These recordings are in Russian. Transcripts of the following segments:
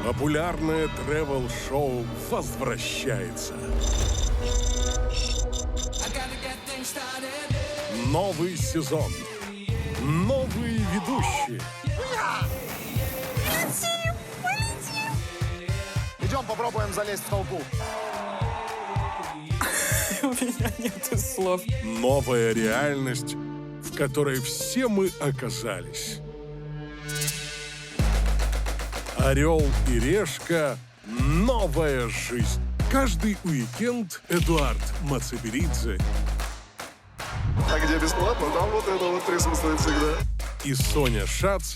Популярное тревел-шоу возвращается. Новый сезон. Новые ведущие. Идем попробуем залезть в толпу. У меня нет слов. Новая реальность, в которой все мы оказались. «Орел и решка. Новая жизнь». Каждый уикенд Эдуард Мацеберидзе А где бесплатно, там вот это вот присутствует всегда. и Соня Шац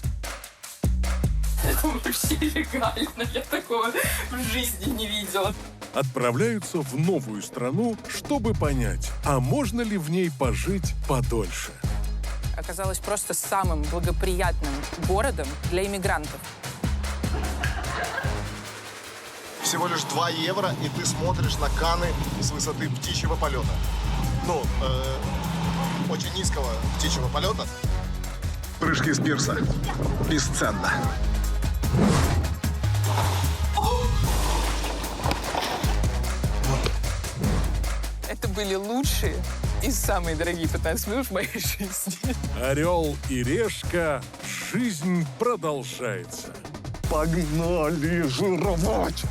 Это вообще легально. Я такого в жизни не видела. отправляются в новую страну, чтобы понять, а можно ли в ней пожить подольше. Оказалось просто самым благоприятным городом для иммигрантов. Всего лишь 2 евро, и ты смотришь на Каны с высоты птичьего полета. Ну, очень низкого птичьего полета. Прыжки с пирса. Бесценно. Это были лучшие и самые дорогие 15 минут в моей жизни. «Орел и решка. Жизнь продолжается». Погнали жировать!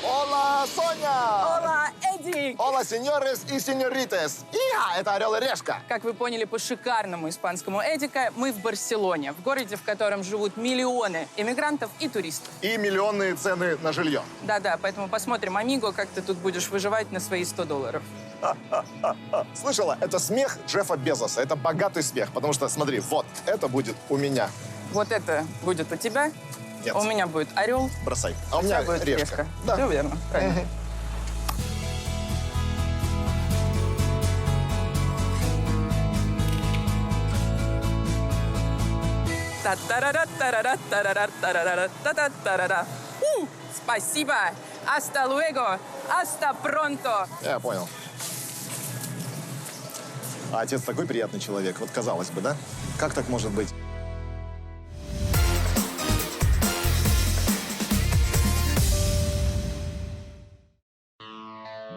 Ола, Соня! Ола, Эдик! Ола, сеньорес и сеньоритес! Иа, это «Орел и решка». Как вы поняли по шикарному испанскому Эдика, мы в Барселоне, в городе, в котором живут миллионы иммигрантов и туристов. И миллионные цены на жилье. Да-да, поэтому посмотрим, амиго, как ты тут будешь выживать на свои $100. Слышала? Это смех Джеффа Безоса. Это богатый смех. Потому что, смотри, вот, это будет у меня. Вот это будет у тебя, Нет. у меня будет орел, Бросай. А у меня тебя будет решка. Да. Все верно, правильно. Та-та-ра-ра-та-ра-ра-та-ра-ра-та-ра-ра-та-та-ра-ра. Спасибо! Hasta luego! Hasta pronto! Я понял. А отец такой приятный человек. Вот казалось бы, да? Как так может быть?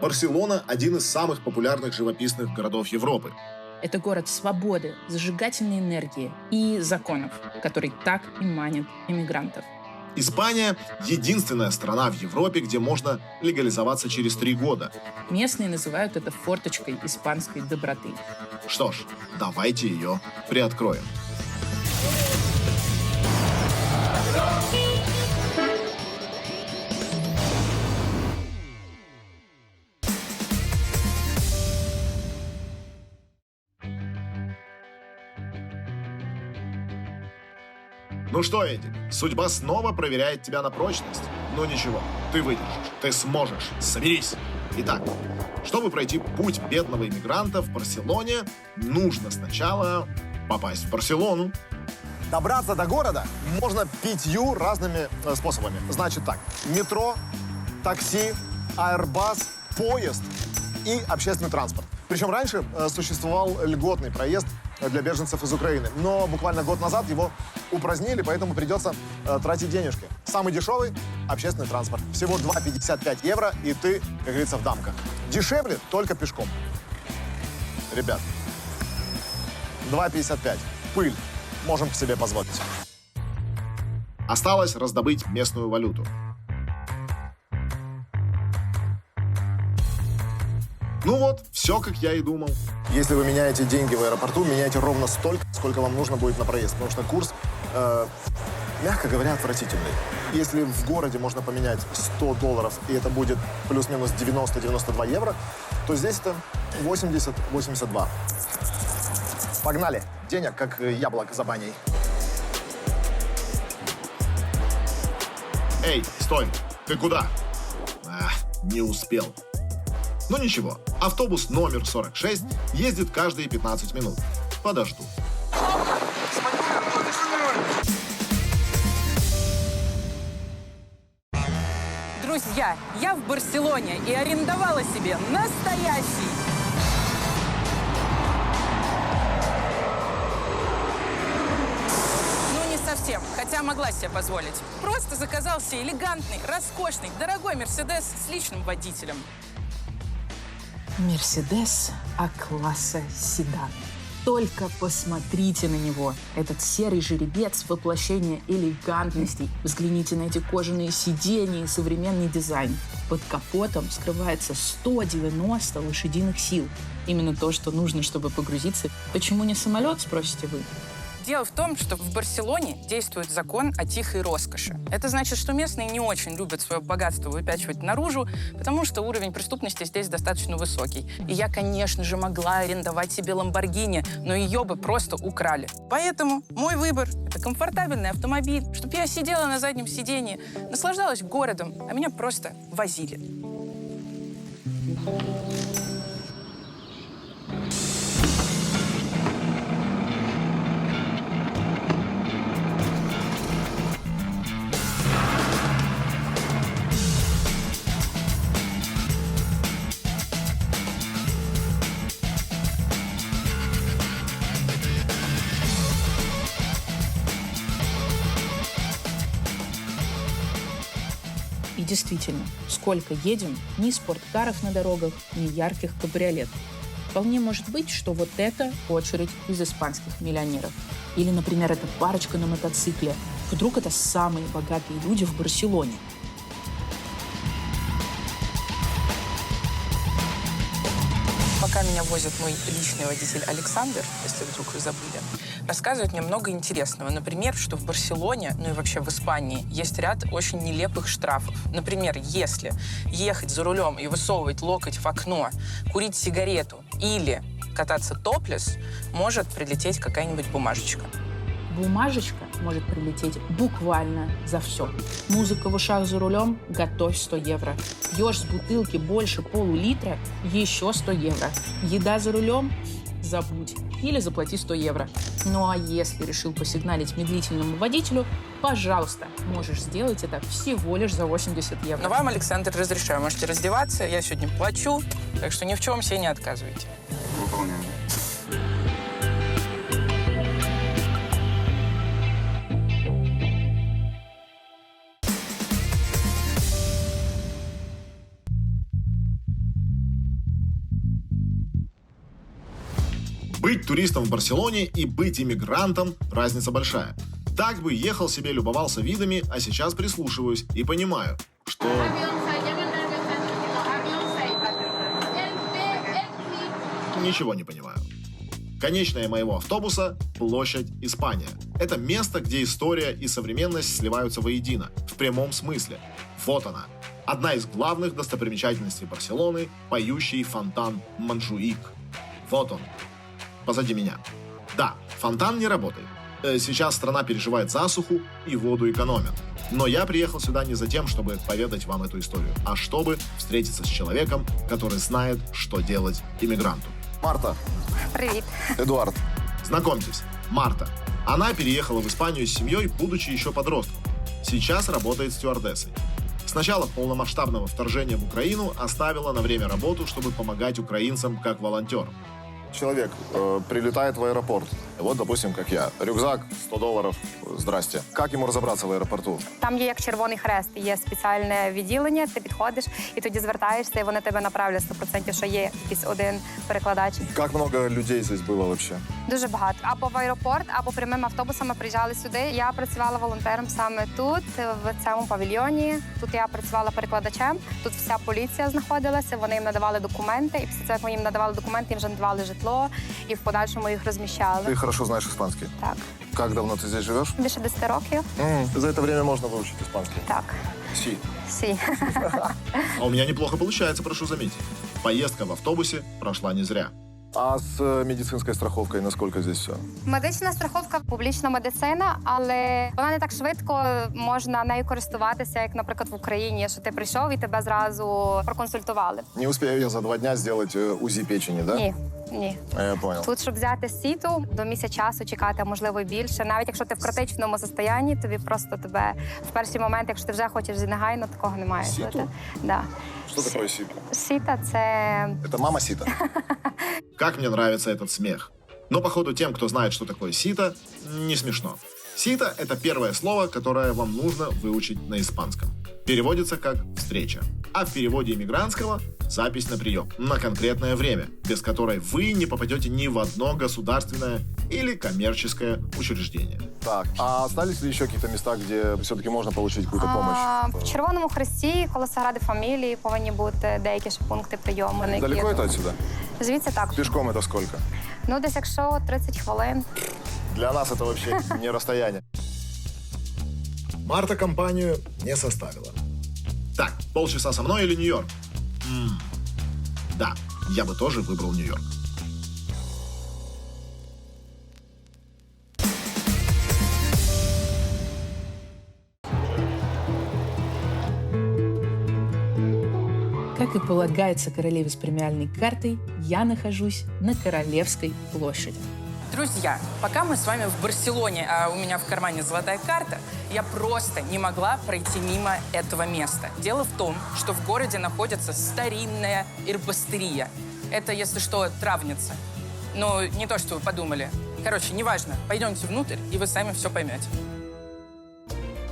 Барселона – один из самых популярных живописных городов Европы. Это город свободы, зажигательной энергии и законов, который так и манит иммигрантов. Испания – единственная страна в Европе, где можно легализоваться через 3 года. Местные называют это форточкой испанской доброты. Что ж, давайте ее приоткроем. Ну что, Эдик, судьба снова проверяет тебя на прочность. Но ничего, ты выдержишь, ты сможешь, соберись. Итак, чтобы пройти путь бедного иммигранта в Барселоне, нужно сначала попасть в Барселону. Добраться до города можно 5 разными способами. Значит так, метро, такси, аэробус, поезд и общественный транспорт. Причем раньше существовал льготный проезд для беженцев из Украины. Но буквально год назад его упразднили, поэтому придется тратить денежки. Самый дешевый – общественный транспорт. Всего 2,55 евро, и ты, как говорится, в дамках. Дешевле только пешком. Ребят, 2,55. Пыль. Можем к себе позволить. Осталось раздобыть местную валюту. Ну вот, все, как я и думал. Если вы меняете деньги в аэропорту, меняйте ровно столько, сколько вам нужно будет на проезд. Потому что курс, мягко говоря, отвратительный. Если в городе можно поменять $100, и это будет плюс-минус 90-92 евро, то здесь это 80-82. Погнали. Денег, как яблок за баней. Эй, стой! Ты куда? Не успел. Ну ничего, автобус номер 46 ездит каждые 15 минут. Подожду. друзья, я в Барселоне и арендовала себе настоящий. Ну, не совсем, хотя могла себе позволить. Просто заказал себе элегантный, роскошный, дорогой Мерседес с личным водителем. Мерседес А-класса седан. Только посмотрите на него. Этот серый жеребец — воплощение элегантности. Взгляните на эти кожаные сиденья и современный дизайн. Под капотом скрывается 190 лошадиных сил. Именно то, что нужно, чтобы погрузиться. Почему не самолет, спросите вы? Дело в том, что в Барселоне действует закон о тихой роскоши. Это значит, что местные не очень любят свое богатство выпячивать наружу, потому что уровень преступности здесь достаточно высокий. И я, конечно же, могла арендовать себе Ламборгини, но ее бы просто украли. Поэтому мой выбор — это комфортабельный автомобиль, чтобы я сидела на заднем сидении, наслаждалась городом, а меня просто возили. И действительно, сколько едем, ни спорткаров на дорогах, ни ярких кабриолетов. Вполне может быть, что вот это очередь из испанских миллионеров. Или, например, эта парочка на мотоцикле. Вдруг это самые богатые люди в Барселоне. Пока меня возит мой личный водитель Александр, если вдруг вы забыли, рассказывает мне много интересного. Например, что в Барселоне, ну и вообще в Испании, есть ряд очень нелепых штрафов. Например, если ехать за рулем и высовывать локоть в окно, курить сигарету или кататься топлес, может прилететь какая-нибудь бумажечка. Бумажечка может прилететь буквально за все. Музыка в ушах за рулем — готовь 100 евро. Пьешь с бутылки больше полулитра — еще 100 евро. Еда за рулем — забудь. Или заплати 100 евро. Ну а если решил посигналить медлительному водителю, пожалуйста, можешь сделать это всего лишь за 80 евро. Но вам, Александр, разрешаю. Можете раздеваться, я сегодня плачу, так что ни в чем себе не отказывайте. Выполняем. Быть туристом в Барселоне и быть иммигрантом – разница большая. Так бы ехал себе, любовался видами, а сейчас прислушиваюсь и понимаю, что... Ничего не понимаю. Конечная моего автобуса – площадь Испания. Это место, где история и современность сливаются воедино, в прямом смысле. Вот она. Одна из главных достопримечательностей Барселоны – поющий фонтан Монжуик. Вот он. Позади меня. Да, фонтан не работает. Сейчас страна переживает засуху и воду экономят. Но я приехал сюда не за тем, чтобы поведать вам эту историю, а чтобы встретиться с человеком, который знает, что делать иммигранту. Марта. Привіт. Эдуард. Знакомьтесь, Марта. Она переехала в Испанию с семьей, будучи еще подростком. Сейчас работает стюардессой. С начала полномасштабного вторжения в Украину оставила на время работу, чтобы помогать украинцам как волонтер. Человек прилетает в аэропорт. Вот, допустим, как я. Рюкзак, $100. Здрасте. Как ему разобраться в аэропорту? Там є як Червоний Хрест, є спеціальне відділення, ти підходиш і тоді звертаєшся, і вони тебе направлять 100%, що є якийсь один перекладач. Как много людей здесь было вообще? Дуже багато. Або в аеропорт, або прямими автобусами приїжджали сюди. Я працювала волонтером саме тут, в цьому павільйоні. Тут я працювала перекладачем. Тут вся поліція знаходилася, вони їм надавали документи, і після цього, як ми їм надавали документи, їм вже надавали житло, і в подальшому їх розміщали. Ты хорошо знаешь испанский? Так. Как давно ты здесь живешь? Більше 10 років. За это время можно выучить испанский. Так. Си. Всі. А у меня неплохо получается, прошу заметить. Поездка в автобусе прошла не зря. А с медицинской страховкой насколько здесь все? Медична страховка – публічна медицина, але вона не так швидко можна нею користуватися, як, наприклад, в Україні, що ти прийшов і тебе зразу проконсультували. Не успею я за 2 дня сделать УЗИ печени, да? Ні. Я понял. Тут, щоб взяти сіту, до місяця часу чекати, а можливо і більше. Навіть якщо ти в критичному стані, тобі просто тебе в перший момент, якщо ти вже хочеш негайно, такого немає. Сіту? Да. Что такое сито? Сіта – це... Это мама сито. Как мне нравится этот смех. Но, походу, тем, кто знает, что такое сито, не смешно. Сито – это первое слово, которое вам нужно выучить на испанском. Переводится как «встреча». А в переводе иммигрантского – запись на прием, на конкретное время, без которой вы не попадете ни в одно государственное или коммерческое учреждение. Так, а остались ли еще какие-то места, где все-таки можно получить какую-то помощь? В Червоному Хресті, коло Сагради Фамілії повинні бути деякі ще пункти прийому. на які- Далеко это отсюда? Звідси так. Пешком это сколько? Ну, десь якщо 30 хвилин. Для нас это вообще не расстояние. Марта компанию не составила. Так, полчаса со мной или Нью-Йорк? Да, я бы тоже выбрал Нью-Йорк. Как и полагается королеве с премиальной картой, я нахожусь на Королевской площади. Друзья, пока мы с вами в Барселоне, а у меня в кармане золотая карта, я просто не могла пройти мимо этого места. Дело в том, что в городе находится старинная эрбастерия. Это, если что, травница. Но не то, что вы подумали. Короче, неважно. Пойдемте внутрь, и вы сами все поймете.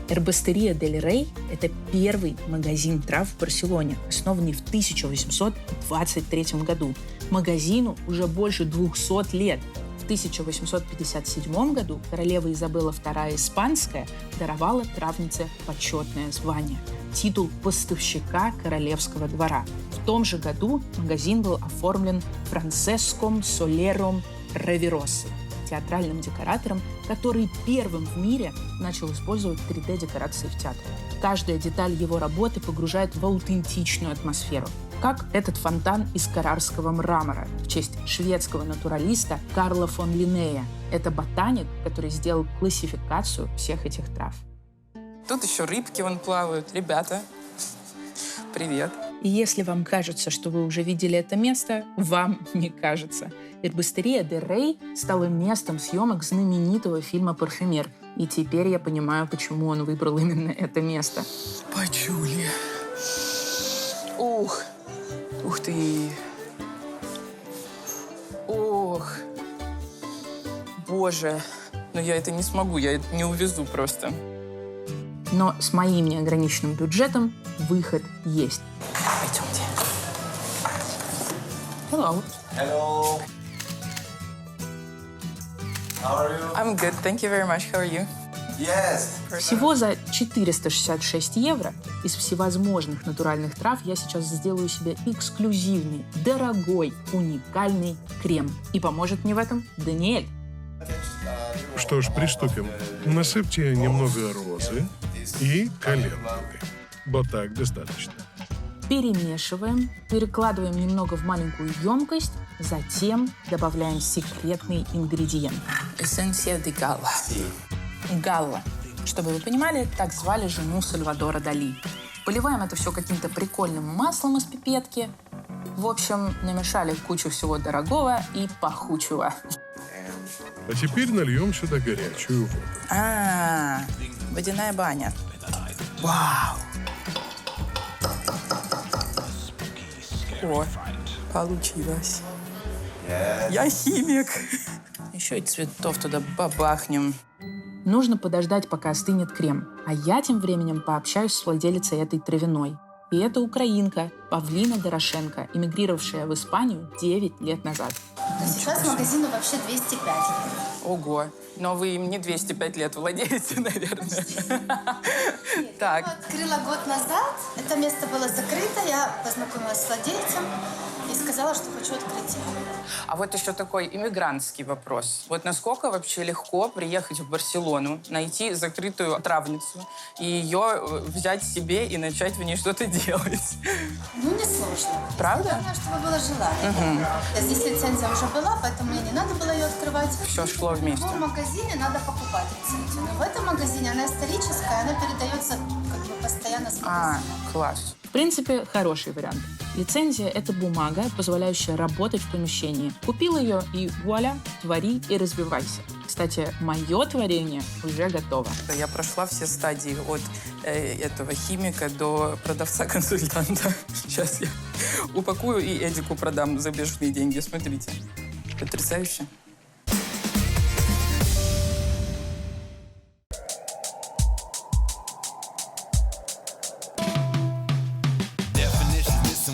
Эрбастерия Дель Рей – это первый магазин трав в Барселоне, основанный в 1823 году. Магазину уже больше 200 лет. В 1857 году королева Изабелла II Испанская даровала травнице почетное звание – титул поставщика королевского двора. В том же году магазин был оформлен Францеском Солером Раверосой, театральным декоратором, который первым в мире начал использовать 3D-декорации в театре. Каждая деталь его работы погружает в аутентичную атмосферу. Как этот фонтан из каррарского мрамора в честь шведского натуралиста Карла фон Линнея. Это ботаник, который сделал классификацию всех этих трав. Тут еще рыбки вон плавают. Ребята, привет. И если вам кажется, что вы уже видели это место, вам не кажется. Эрбастерия Дель Рей стала местом съемок знаменитого фильма «Парфюмер». И теперь я понимаю, почему он выбрал именно это место. Пачули. Ух. Ух ты. Ох. Боже. Но я это не смогу, я это не увезу просто. Но с моим неограниченным бюджетом выход есть. Пойдемте. Hello. Hello. How are you? I'm good, thank you very much. How are you? Yes. Всего за 466 евро из всевозможных натуральных трав я сейчас сделаю себе эксклюзивный, дорогой, уникальный крем. И поможет мне в этом Даниэль. Что ж, приступим. Насыпьте немного розы и календулы. Вот так достаточно. Перемешиваем, перекладываем немного в маленькую емкость, затем добавляем секретный ингредиент. Эссенция де Галла. Галла. Чтобы вы понимали, так звали жену Сальвадора Дали. Поливаем это все каким-то прикольным маслом из пипетки. В общем, намешали кучу всего дорогого и пахучего. А теперь нальем сюда горячую воду. Водяная баня. Вау. О, получилось. Я химик. Еще и цветов туда бабахнем. Нужно подождать, пока остынет крем. А я тем временем пообщаюсь с владелицей этой травяной. И это украинка Павлина Дорошенко, эмигрировавшая в Испанию 9 лет назад. Сейчас магазину вообще 205 евро. Ого. Но вы им не 205 лет владеете, наверное. Так. Открыла год назад. Это место было закрыто. Я познакомилась с владельцем. И сказала, что хочу открыть. А вот еще такой иммигрантский вопрос. Вот насколько вообще легко приехать в Барселону, найти закрытую травницу и ее взять себе и начать в ней что-то делать? Ну, не сложно. Правда? Главное, чтобы было желание. Здесь лицензия уже была, поэтому мне не надо было ее открывать. Все шло вместе. В магазине надо покупать лицензию. Но в этом магазине она историческая, она передается как бы постоянно с магазина. Класс. В принципе, хороший вариант. Лицензия – это бумага, позволяющая работать в помещении. Купил ее и вуаля, твори и развивайся. Кстати, мое творение уже готово. Я прошла все стадии от этого химика до продавца-консультанта. Сейчас я упакую и Эдику продам за бешеные деньги. Смотрите. Потрясающе.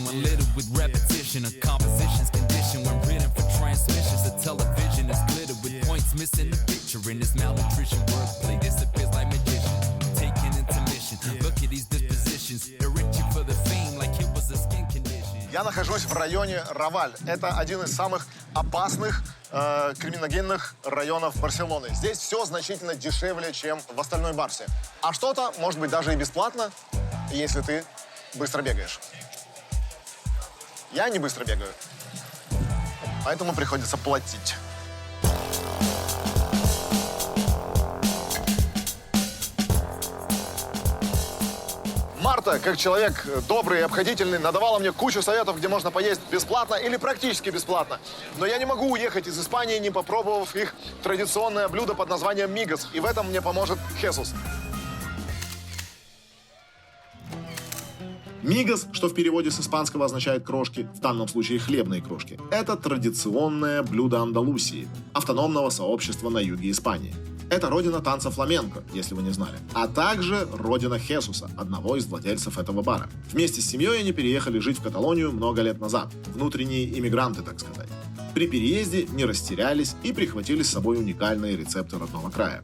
When little with repetition of compositions condition when written for transmissions of television is glittered with points missing the picture in this malnutrition wordplay disappears like magician taking intermission look at these dispositions they're reaching for the fame like it was a skin condition. Я нахожусь в районе Раваль. Это один из самых опасных криминогенных районов Барселоны. Здесь все значительно дешевле, чем в остальной Барсе. А что-то может быть даже и бесплатно, если ты быстро бегаешь. Я не быстро бегаю, поэтому приходится платить. Марта, как человек добрый и обходительный, надавала мне кучу советов, где можно поесть бесплатно или практически бесплатно. Но я не могу уехать из Испании, не попробовав их традиционное блюдо под названием мигос. И в этом мне поможет Хесус. Мигос, что в переводе с испанского означает крошки, в данном случае хлебные крошки, это традиционное блюдо Андалусии, автономного сообщества на юге Испании. Это родина танца фламенко, если вы не знали, а также родина Хесуса, одного из владельцев этого бара. Вместе с семьей они переехали жить в Каталонию много лет назад, внутренние иммигранты, так сказать. При переезде не растерялись и прихватили с собой уникальные рецепты родного края.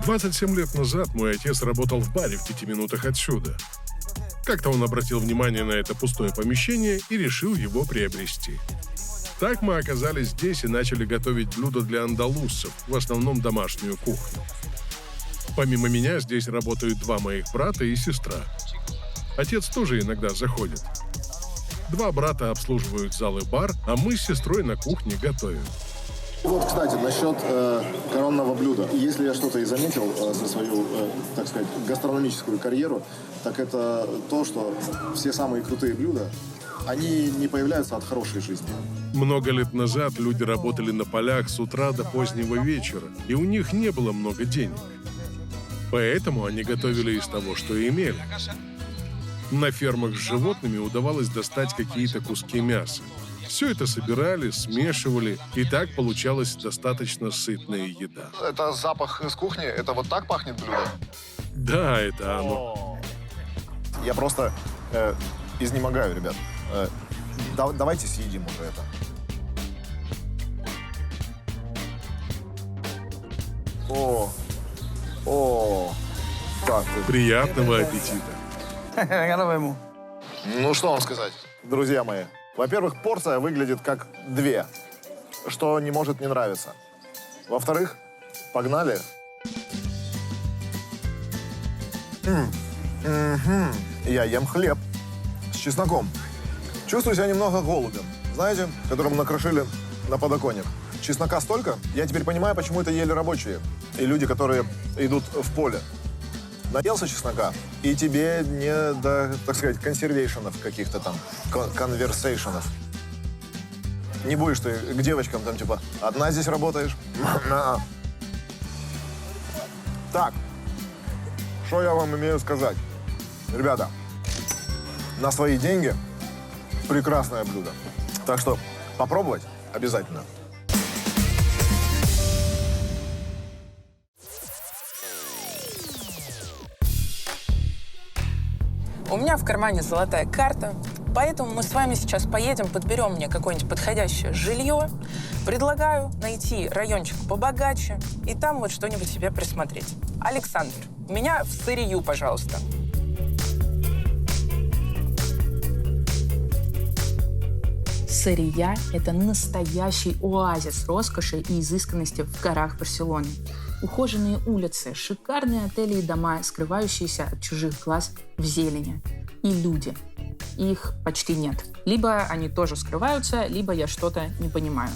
27 лет назад мой отец работал в баре в 5 минутах отсюда. Как-то он обратил внимание на это пустое помещение и решил его приобрести. Так мы оказались здесь и начали готовить блюда для андалусцев, в основном домашнюю кухню. Помимо меня здесь работают 2 моих брата и сестра. Отец тоже иногда заходит. 2 брата обслуживают зал и бар, а мы с сестрой на кухне готовим. Вот, кстати, насчет коронного блюда. Если я что-то и заметил за свою, так сказать, гастрономическую карьеру, так это то, что все самые крутые блюда, они не появляются от хорошей жизни. Много лет назад люди работали на полях с утра до позднего вечера, и у них не было много денег. Поэтому они готовили из того, что имели. На фермах с животными удавалось достать какие-то куски мяса. Все это собирали, смешивали, и так получалась достаточно сытная еда. Это запах из кухни? Это вот так пахнет блюдо? Да, это оно. Я просто изнемогаю, ребят. Давайте съедим уже это. Так. Приятного аппетита. Ну, что вам сказать, друзья мои. Во-первых, порция выглядит как 2, что не может не нравиться. Во-вторых, погнали. Я ем хлеб с чесноком. Чувствую себя немного голубем, знаете, которому накрошили на подоконник. Чеснока столько, я теперь понимаю, почему это ели рабочие и люди, которые идут в поле. Наелся чеснока, и тебе не до, так сказать, консервейшенов каких-то там, конверсейшенов. Не будешь ты к девочкам там, типа, одна здесь работаешь? Так, что я вам имею сказать? Ребята, на свои деньги прекрасное блюдо. Так что попробовать обязательно. У меня в кармане золотая карта, поэтому мы с вами сейчас поедем, подберем мне какое-нибудь подходящее жилье. Предлагаю найти райончик побогаче и там вот что-нибудь себе присмотреть. Александр, меня в сырью, пожалуйста. Сырья – это настоящий оазис роскоши и изысканности в горах Барселоны. Ухоженные улицы, шикарные отели и дома, скрывающиеся от чужих глаз в зелени. И люди. Их почти нет. Либо они тоже скрываются, либо я что-то не понимаю.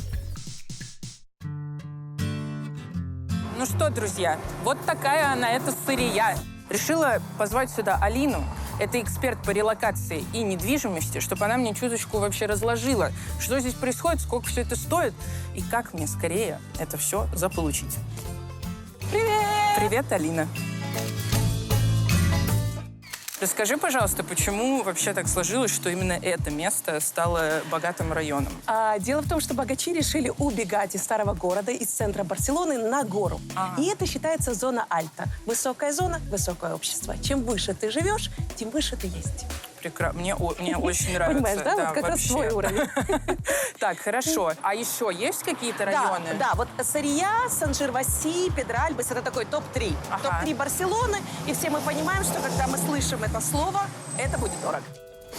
Ну что, друзья, вот такая она, эта Сырья. Решила позвать сюда Алину. Это эксперт по релокации и недвижимости, чтобы она мне чуточку вообще разложила, что здесь происходит, сколько все это стоит и как мне скорее это все заполучить. Привет! Привет, Алина. Расскажи, пожалуйста, почему вообще так сложилось, что именно это место стало богатым районом? Дело в том, что богачи решили убегать из старого города, из центра Барселоны на гору. И это считается зона Альта. Высокая зона, высокое общество. Чем выше ты живешь, тем выше ты есть. Прекрасно. Мне очень нравится. Понимаешь, да? Вот как раз твой уровень. Так, хорошо. А еще есть какие-то районы? Да, вот Сырья, Сан-Жерваси, Педральбес – это такой топ-3. Топ-3 Барселоны. И все мы понимаем, что когда мы слышим это слово, это будет дорого.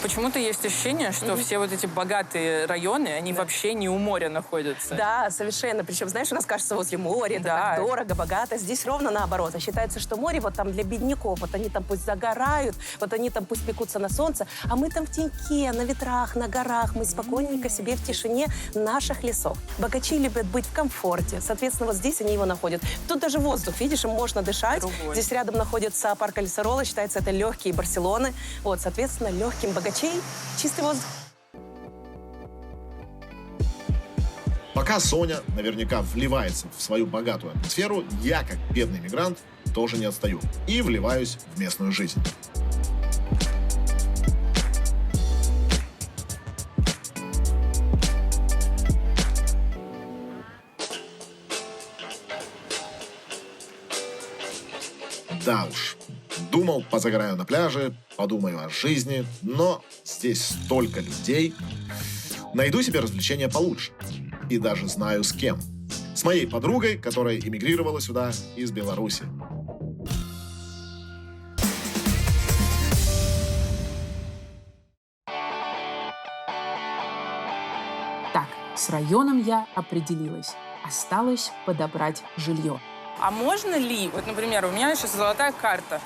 Почему-то есть ощущение, что все вот эти богатые районы, они вообще не у моря находятся. Да, совершенно. Причем, знаешь, у нас кажется, возле моря, это так дорого, богато. Здесь ровно наоборот. Считается, что море вот там для бедняков. Вот они там пусть загорают, вот они там пусть пекутся на солнце, а мы там в теньке, на ветрах, на горах. Мы спокойненько себе в тишине наших лесов. Богачи любят быть в комфорте. Соответственно, вот здесь они его находят. Тут даже воздух, видишь, им можно дышать. Другой. Здесь рядом находится парк Альсарола. Считается, это легкие Барселоны. Вот, соответственно, легким богачей чистый воздух. Пока Соня наверняка вливается в свою богатую атмосферу, я, как бедный мигрант, тоже не отстаю и вливаюсь в местную жизнь. Да уж, думал, позагораю на пляже, подумаю о жизни, но здесь столько людей. Найду себе развлечения получше. И даже знаю с кем. С моей подругой, которая эмигрировала сюда из Беларуси. Так, с районом я определилась. Осталось подобрать жилье. А можно ли, вот, например, у меня сейчас золотая карта,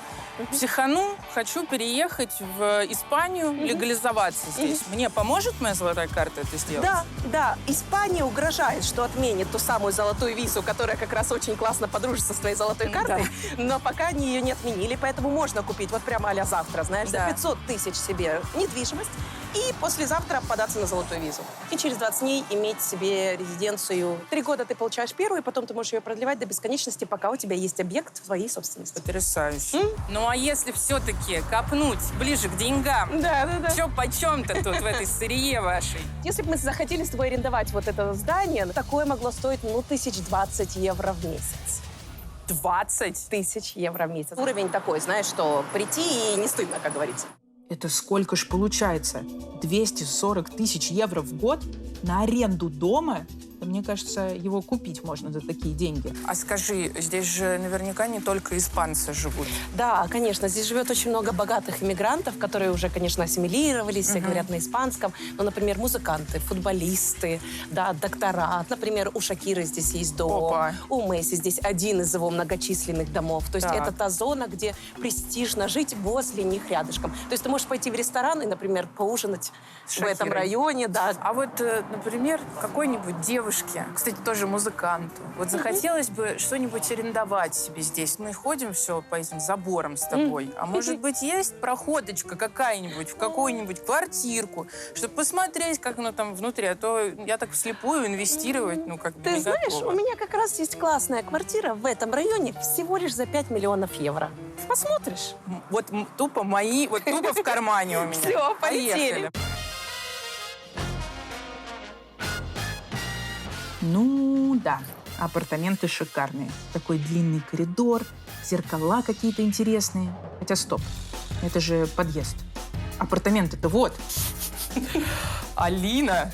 психану, хочу переехать в Испанию, легализоваться здесь. Мне поможет моя золотая карта это сделать? Да. Испания угрожает, что отменит ту самую золотую визу, которая как раз очень классно подружится с твоей золотой картой, но пока они ее не отменили, поэтому можно купить вот прямо а-ля завтра, знаешь, за 500 тысяч себе недвижимость и послезавтра податься на золотую визу. И через 20 дней иметь себе резиденцию. 3 года ты получаешь первую, и потом ты можешь ее продлевать до бесконечности, пока у тебя есть объект в твоей собственности. Потрясающе. Ну а если все-таки копнуть ближе к деньгам? Да. Что почем-то тут в этой Сырье вашей? Если бы мы захотели с тобой арендовать вот это здание, такое могло стоить, 1020 евро в месяц. 20 тысяч евро в месяц. Уровень такой, знаешь, что прийти и не стыдно, как говорится. Это сколько ж получается? 240 тысяч евро в год на аренду дома? Да, мне кажется, его купить можно за такие деньги. А скажи, здесь же наверняка не только испанцы живут. Да, конечно, здесь живет очень много богатых иммигрантов, которые уже, конечно, ассимилировались, все говорят на испанском. Ну, например, музыканты, футболисты, да, доктора. Например, у Шакиры здесь есть дом, Опа. у Месси здесь один из его многочисленных домов. То есть это та зона, где престижно жить возле них рядышком. То есть ты можешь пойти в ресторан и, например, поужинать в этом районе. Да. А вот, например, какой-нибудь девушке, кстати, тоже музыканту, вот захотелось бы что-нибудь арендовать себе здесь. Мы ходим все по этим заборам с тобой. А может быть, есть проходочка какая-нибудь в какую-нибудь квартирку, чтобы посмотреть, как оно там внутри. А то я так вслепую инвестировать, как бы Ты не знаешь, готова. у меня как раз есть классная квартира в этом районе всего лишь за 5 миллионов евро. Посмотришь? Вот тупо тупо в кармане у меня. Все, полетели. Ну да, апартаменты шикарные. Такой длинный коридор, зеркала какие-то интересные. Хотя стоп, это же подъезд. Апартаменты-то вот. Алина!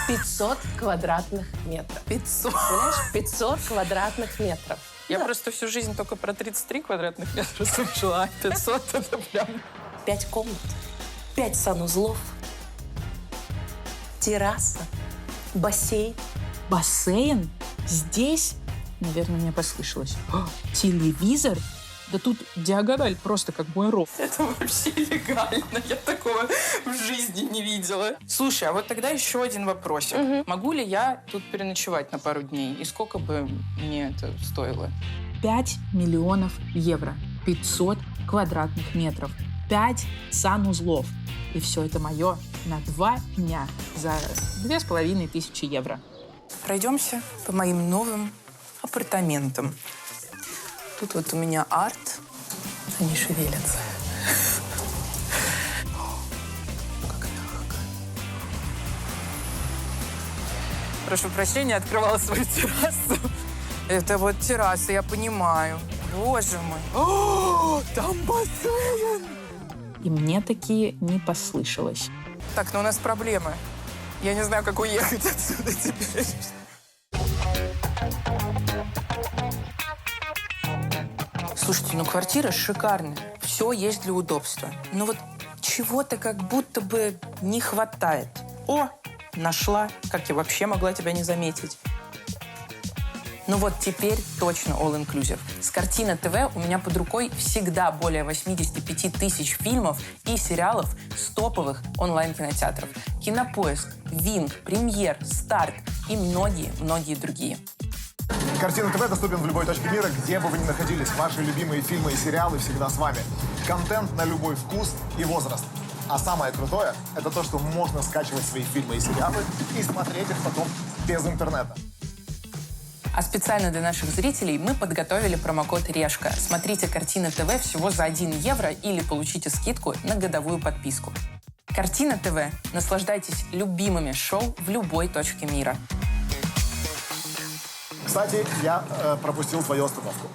500 квадратных метров. 500. Понимаешь? 500 квадратных метров. Я просто всю жизнь только про 33 квадратных метра слышала. 500 это прям... 5 комнат, 5 санузлов, терраса, бассейн. Бассейн? Здесь? Наверное, мне послышалось. О, телевизор? Да тут диагональ просто как мой ров. Это вообще легально. Я такого в жизни не видела. Слушай, а вот тогда еще один вопросик. Могу ли я тут переночевать на пару дней? И сколько бы мне это стоило? 5 миллионов евро. 500 квадратных метров. 5 санузлов. И все это мое на 2 дня за 2500 евро. Пройдемся по моим новым апартаментам. Тут вот у меня арт. Они шевелятся. Как мягко. Прошу прощения, открывала свою террасу. Это вот терраса, я понимаю. Боже мой. О, там бассейн! И мне такие не послышалось. Так, но у нас проблемы. Я не знаю, как уехать отсюда теперь. Слушайте, ну квартира шикарная. Все есть для удобства. Но вот чего-то как будто бы не хватает. О, нашла. Как я вообще могла тебя не заметить? Ну вот теперь точно all-inclusive. С Картина ТВ у меня под рукой всегда более 85 тысяч фильмов и сериалов с топовых онлайн-кинотеатров. Кинопоиск, Винг, Премьер, Старт и многие-многие другие. Картина ТВ доступен в любой точке мира, где бы вы ни находились. Ваши любимые фильмы и сериалы всегда с вами. Контент на любой вкус и возраст. А самое крутое – это то, что можно скачивать свои фильмы и сериалы и смотреть их потом без интернета. А специально для наших зрителей мы подготовили промокод «Решка». Смотрите «Картина ТВ» всего за 1 евро или получите скидку на годовую подписку. «Картина ТВ». Наслаждайтесь любимыми шоу в любой точке мира. Кстати, я пропустил твою остановку.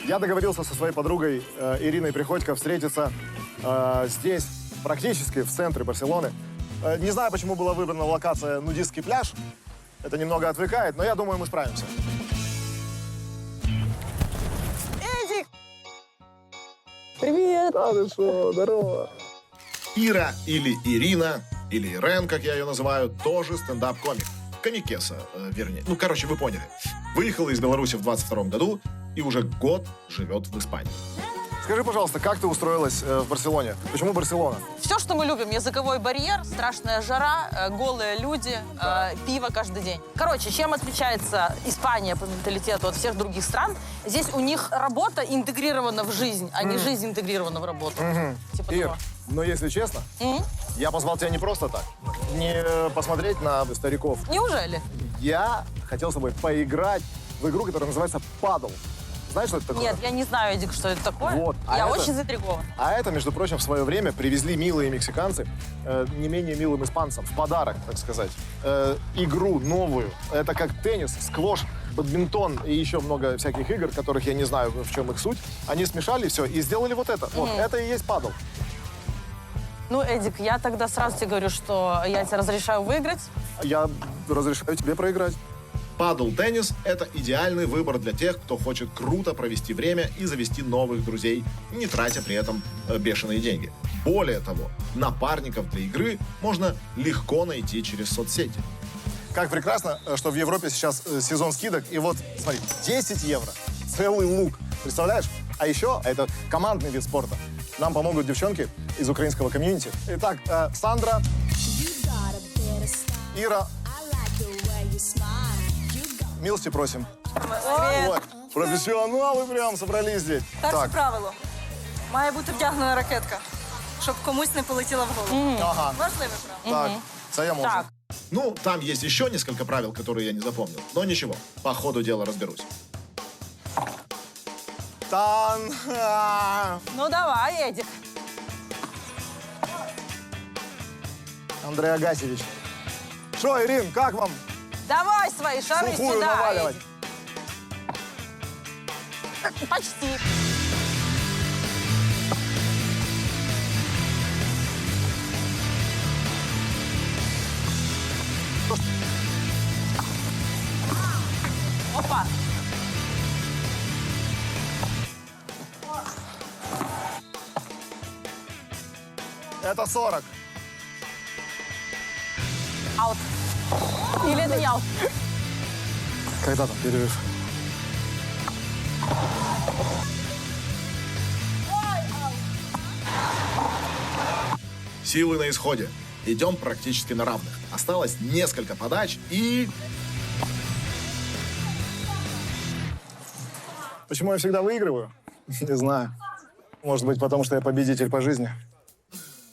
Я договорился со своей подругой Ириной Приходько встретиться здесь, практически в центре Барселоны. Не знаю, почему была выбрана локация нудистский пляж. Это немного отвлекает, но я думаю, мы справимся. Эдик! Привет! Хорошо, здорово. Ира или Ирина, или Ирен, как я ее называю, тоже стендап-комик. Комикеса, вернее. Ну, короче, вы поняли. Выехала из Беларуси в 22 году и уже год живет в Испании. Скажи, пожалуйста, как ты устроилась в Барселоне? Почему Барселона? Все, что мы любим. Языковой барьер, страшная жара, голые люди, пиво каждый день. Короче, чем отличается Испания по менталитету от всех других стран? Здесь у них работа интегрирована в жизнь, а не жизнь интегрирована в работу. Типа Ир, того. но если честно, я позвал тебя не просто так. Не посмотреть на стариков. Неужели? Я хотел с тобой поиграть в игру, которая называется «Падл». Знаешь, что это такое? Нет, я не знаю, Эдик, что это такое. Вот. Я это- очень заинтригована. А это, между прочим, в свое время привезли милые мексиканцы не менее милым испанцам в подарок, так сказать. Игру новую. Это как теннис, сквош, бадминтон и еще много всяких игр, которых я не знаю, в чем их суть. Они смешали все и сделали вот это. Вот, это и есть падл. Ну, Эдик, я тогда сразу тебе говорю, что я тебе разрешаю выиграть. Я разрешаю тебе проиграть. Падл-теннис – это идеальный выбор для тех, кто хочет круто провести время и завести новых друзей, не тратя при этом бешеные деньги. Более того, напарников для игры можно легко найти через соцсети. Как прекрасно, что в Европе сейчас сезон скидок. И вот, смотри, 10 евро. Целый лук. Представляешь? А еще это командный вид спорта. Нам помогут девчонки из украинского комьюнити. Итак, Сандра, Ира, милости просим. Ой, професіонали прям собрались здесь. Перше правило. Має бути вдягнена ракетка, щоб комусь не полетіла в голову. Ага. Важливе правило. Так, це я можу. Так. Ну, там есть еще несколько правил, которые я не запомнил. Но ничего, по ходу дела разберусь. Танга. Ну, давай, Эдик. Андрей Агасьевич. Что, Ирин, как вам? Давай свои шары Сухую сюда, наваливать. Эдик. Почти. Опа! Это 40. Аут. Или это не аут? Когда там перерыв? Силы на исходе. Идем практически на равных. Осталось несколько подач и... Почему я всегда выигрываю? Не знаю. Может быть, потому что я победитель по жизни.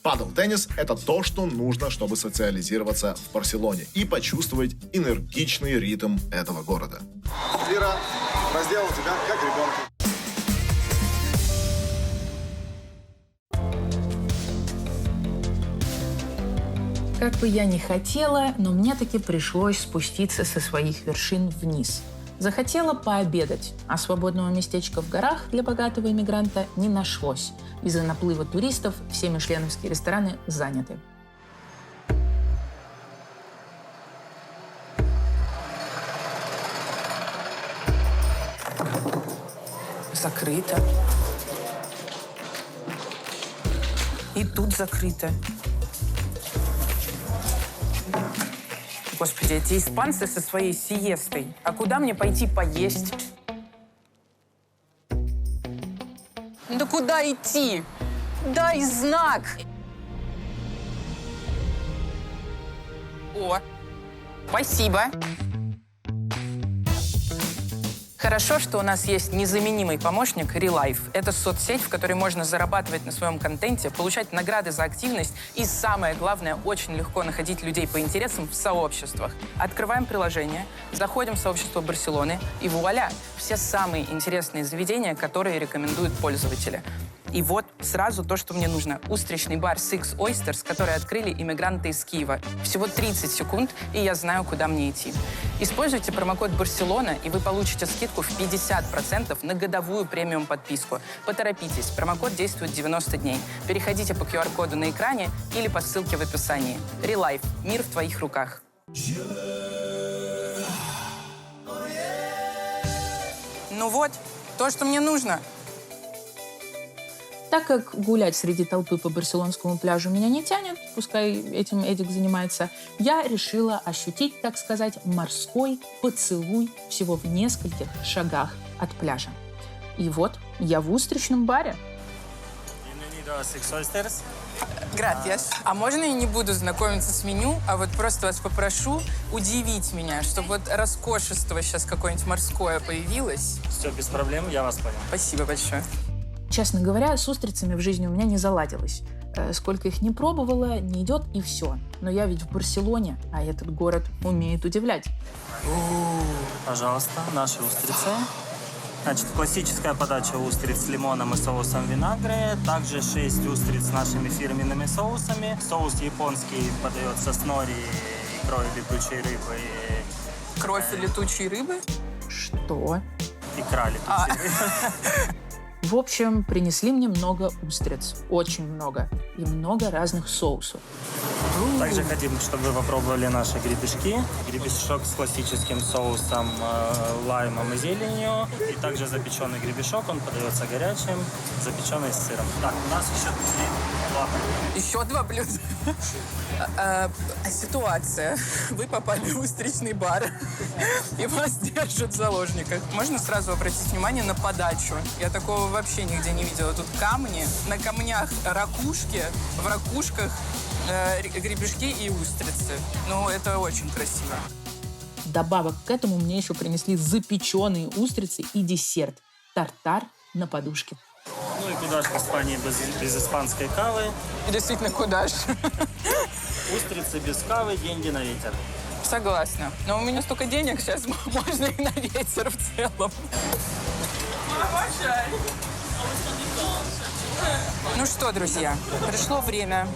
Падл-теннис — это то, что нужно, чтобы социализироваться в Барселоне и почувствовать энергичный ритм этого города. Ира, разделал тебя как ребенка. Как бы я ни хотела, но мне таки пришлось спуститься со своих вершин вниз. Захотела пообедать, а свободного местечка в горах для богатого иммигранта не нашлось. Из-за наплыва туристов все мишленовские рестораны заняты. Закрыто. И тут закрыто. Господи, эти испанцы со своей сиестой. А куда мне пойти поесть? Да куда идти? Дай знак! О, спасибо. Хорошо, что у нас есть незаменимый помощник Relife. Это соцсеть, в которой можно зарабатывать на своем контенте, получать награды за активность и, самое главное, очень легко находить людей по интересам в сообществах. Открываем приложение, заходим в сообщество Барселоны и вуаля! Все самые интересные заведения, которые рекомендуют пользователи. И вот сразу то, что мне нужно. Устричный бар Six Oysters, который открыли иммигранты из Киева. Всего 30 секунд, и я знаю, куда мне идти. Используйте промокод Барселона, и вы получите скидку в 50% на годовую премиум-подписку. Поторопитесь, промокод действует 90 дней. Переходите по QR-коду на экране или по ссылке в описании. Relife. Мир в твоих руках. Ну вот, то, что мне нужно. Так как гулять среди толпы по барселонскому пляжу меня не тянет, пускай этим Эдик занимается, я решила ощутить, так сказать, морской поцелуй всего в нескольких шагах от пляжа. И вот я в устричном баре. Gracias. А можно я не буду знакомиться с меню, а вот просто вас попрошу удивить меня, чтобы вот роскошество сейчас какое-нибудь морское появилось? Все, без проблем, я вас понял. Спасибо большое. Честно говоря, с устрицами в жизни у меня не заладилось. Сколько их не пробовала, не идет и все. Но я ведь в Барселоне, а этот город умеет удивлять. Пожалуйста, наши устрицы. Значит, классическая подача устриц с лимоном и соусом винагре. Также 6 устриц с нашими фирменными соусами. Соус японский подается с нори, икрой летучей рыбы. Кровь летучей рыбы? Что? Икра летучей рыбы. В общем, принесли мне много устриц. Очень много. И много разных соусов. Также хотим, чтобы вы попробовали наши гребешки. Гребешок с классическим соусом, лаймом и зеленью. И также запеченный гребешок, он подается горячим, запеченный с сыром. Так, у нас еще 2 блюда. Еще 2 блюда? Ситуация. Вы попали в устричный бар, и вас держат в заложниках. Можно сразу обратить внимание на подачу? Я такого вообще нигде не видела. Тут камни, на камнях ракушки, в ракушках гребешки и устрицы. Ну, это очень красиво. Добавок к этому мне еще принесли запеченные устрицы и десерт. Тартар на подушке. Ну и куда же в Испании без испанской кавы? И действительно, куда же? Устрицы без кавы, деньги на ветер. Согласна. Но у меня столько денег, сейчас можно и на ветер в целом. Ну что, друзья, пришло время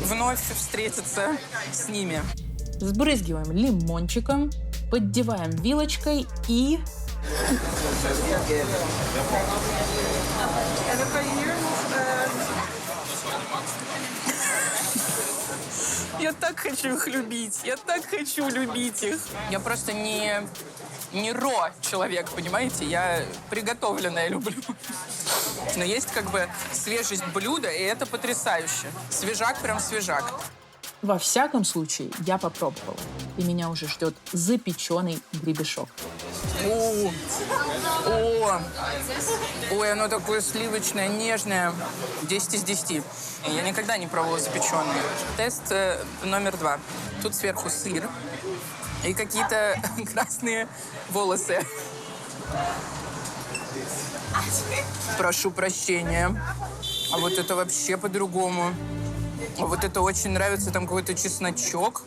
вновь встретиться с ними. Сбрызгиваем лимончиком, поддеваем вилочкой и... Я так хочу их любить. Я так хочу любить их. Я просто не не человек, понимаете? Я приготовленное люблю. Но есть как бы свежесть блюда, и это потрясающе. Свежак прям свежак. Во всяком случае, я попробовала. И меня уже ждет запеченный гребешок. Ой, оно такое сливочное, нежное. 10 из 10. Я никогда не пробовала запеченные. Тест номер 2. Тут сверху сыр и какие-то красные волосы. Прошу прощения. А вот это вообще по-другому. Вот это очень нравится, там какой-то чесночок.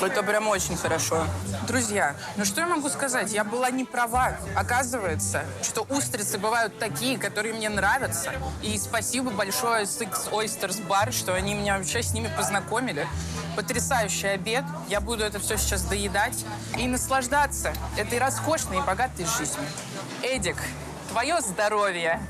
Это прям очень хорошо. Друзья, ну что я могу сказать? Я была не права. Оказывается, что устрицы бывают такие, которые мне нравятся. И спасибо большое Six Oysters Bar, что они меня вообще с ними познакомили. Потрясающий обед. Я буду это все сейчас доедать и наслаждаться этой роскошной и богатой жизнью. Эдик, твое здоровье!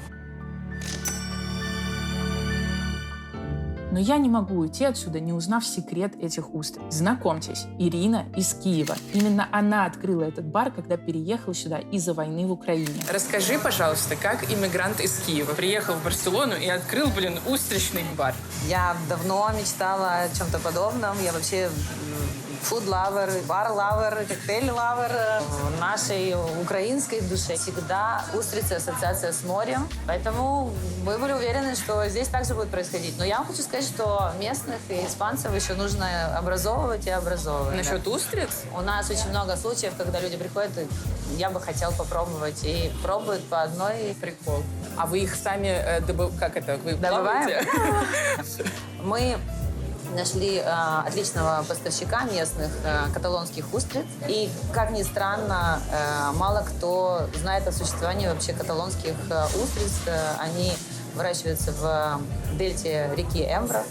Но я не могу уйти отсюда, не узнав секрет этих устриц. Знакомьтесь, Ирина из Киева. Именно она открыла этот бар, когда переехала сюда из-за войны в Украине. Расскажи, пожалуйста, как иммигрант из Киева приехал в Барселону и открыл, устричный бар? Я давно мечтала о чем-то подобном. Я вообще фуд-лавер, бар-лавер, коктейль-лавер. В нашей украинской душе всегда устрицы, ассоциация с морем. Поэтому мы были уверены, что здесь также будет происходить. Но я вам хочу сказать, что местных и испанцев еще нужно образовывать и образовывать. Насчет устриц? У нас очень много случаев, когда люди приходят, и я бы хотел попробовать. И пробуют по одной прикол. А вы их сами добываем? Мы нашли отличного поставщика местных каталонских устриц. И, как ни странно, мало кто знает о существовании вообще каталонских устриц. Они выращиваются в дельте реки Эмбро.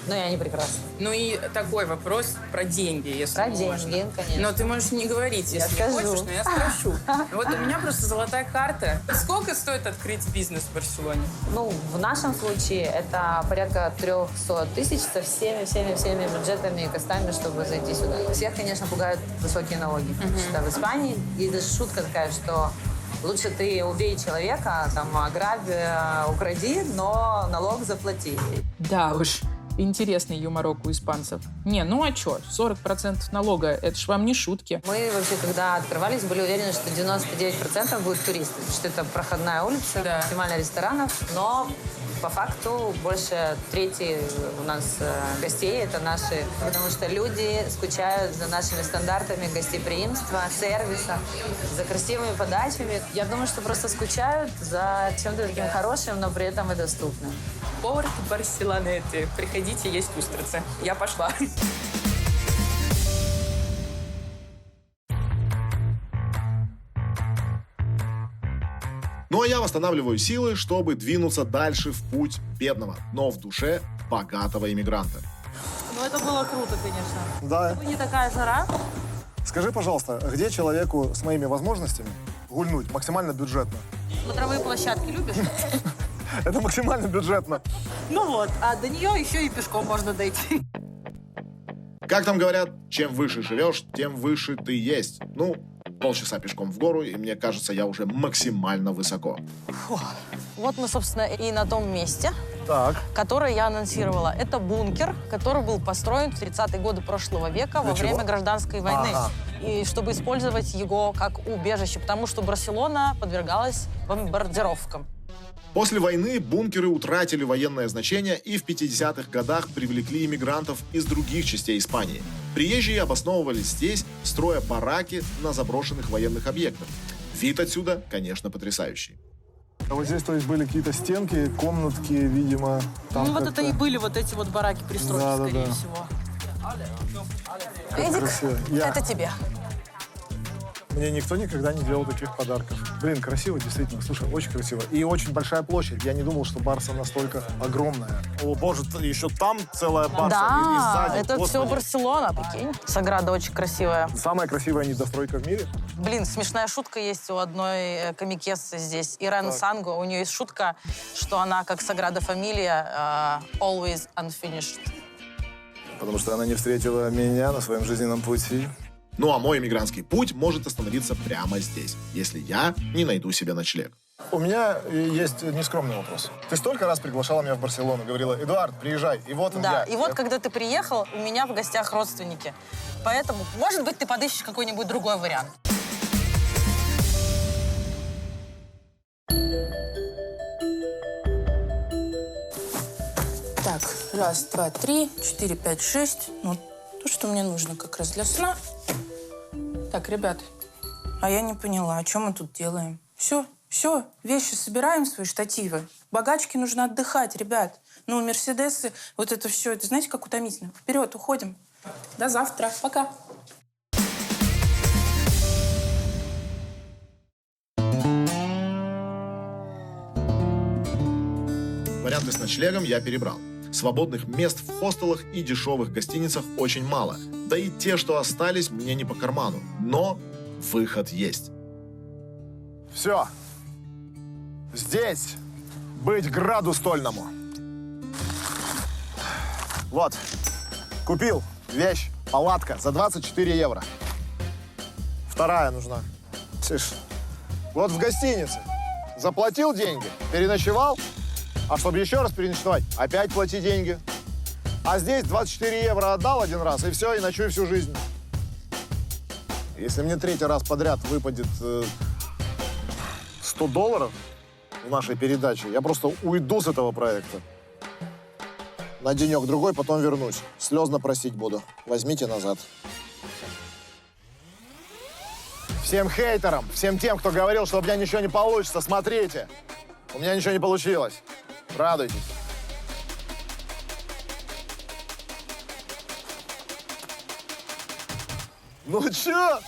Ну и они прекрасны. Ну и такой вопрос про деньги, если про можно. Деньги, конечно. Но ты можешь не говорить, если я не скажу. хочешь, но я спрошу. Вот у меня просто золотая карта. Сколько стоит открыть бизнес в Барселоне? Ну, в нашем случае это порядка 300 тысяч со всеми бюджетами и костами, чтобы зайти сюда. Всех, конечно, пугают высокие налоги. Что в Испании есть даже шутка такая, что лучше ты убей человека, ограбь, укради, но налог заплати. Да уж, интересный юморок у испанцев. Не, ну а чё, 40% налога, это ж вам не шутки. Мы вообще, когда открывались, были уверены, что 99% будут туристы, что это проходная улица, максимально ресторанов, но по факту больше трети у нас гостей это наши, потому что люди скучают за нашими стандартами гостеприимства, сервиса, за красивыми подачами. Я думаю, что просто скучают за чем-то таким хорошим, но при этом и доступным. Порт Барселонеты. Приходите есть устрицы. Я пошла. Ну а я восстанавливаю силы, чтобы двинуться дальше в путь бедного, но в душе богатого иммигранта. Ну это было круто, конечно. Да. Не такая жара. Скажи, пожалуйста, где человеку с моими возможностями гульнуть максимально бюджетно? Смотровые площадки любишь? Это максимально бюджетно. Ну вот, а до нее еще и пешком можно дойти. Как там говорят, чем выше живешь, тем выше ты есть. Ну, полчаса пешком в гору, и мне кажется, я уже максимально высоко. Вот мы, собственно, и на том месте, так, которое я анонсировала. Это бункер, который был построен в 30-е годы прошлого века во время гражданской войны. И чтобы использовать его как убежище, потому что Барселона подвергалась бомбардировкам. После войны бункеры утратили военное значение и в 50-х годах привлекли иммигрантов из других частей Испании. Приезжие обосновывались здесь, строя бараки на заброшенных военных объектах. Вид отсюда, конечно, потрясающий. А вот здесь, то есть, были какие-то стенки, комнатки, видимо. Там ну, вот это и были вот эти вот бараки пристройки, скорее всего. Эдик, это тебе. Мне никто никогда не делал таких подарков. Блин, красиво, действительно. Слушай, очень красиво. И очень большая площадь. Я не думал, что Барса настолько огромная. О, боже, еще там целая Барса. Да, и сзади. это все Барселона, прикинь. Саграда очень красивая. Самая красивая недостройка в мире. Блин, смешная шутка есть у одной комикессы здесь. Ирен Санго. У нее есть шутка, что она, как Саграда Фамилия, always unfinished. Потому что она не встретила меня на своем жизненном пути. Ну а мой эмигрантский путь может остановиться прямо здесь, если я не найду себе ночлег. У меня есть нескромный вопрос. Ты столько раз приглашала меня в Барселону, говорила: Эдуард, приезжай. И вот он Да, я. и вот когда ты приехал, у меня в гостях родственники. Поэтому, может быть, ты подыщешь какой-нибудь другой вариант. Так, 1, 2, 3, 4, 5, 6. Ну, то, что мне нужно как раз для сна. Так, ребят, а я не поняла, о чем мы тут делаем? Все, вещи собираем, свои штативы. Богачке нужно отдыхать, ребят. Ну, мерседесы, вот это все, это знаете, как утомительно. Вперед, уходим. До завтра. Пока. Варианты с ночлегом я перебрал. Свободных мест в хостелах и дешевых гостиницах очень мало. Да и те, что остались, мне не по карману. Но выход есть. Все. Здесь быть граду стольному. Вот. Купил вещь, палатка за 24 евро. Вторая нужна. Слышь, вот в гостинице. Заплатил деньги, переночевал, а чтобы еще раз переночевать, опять плати деньги. А здесь 24 евро отдал один раз, и все, и ночую всю жизнь. Если мне 3-й раз подряд выпадет $100 в нашей передаче, я просто уйду с этого проекта. На денек-другой, потом вернусь. Слезно просить буду. Возьмите назад. Всем хейтерам, всем тем, кто говорил, что у меня ничего не получится, смотрите. У меня ничего не получилось. Радуйтесь. Ну чё?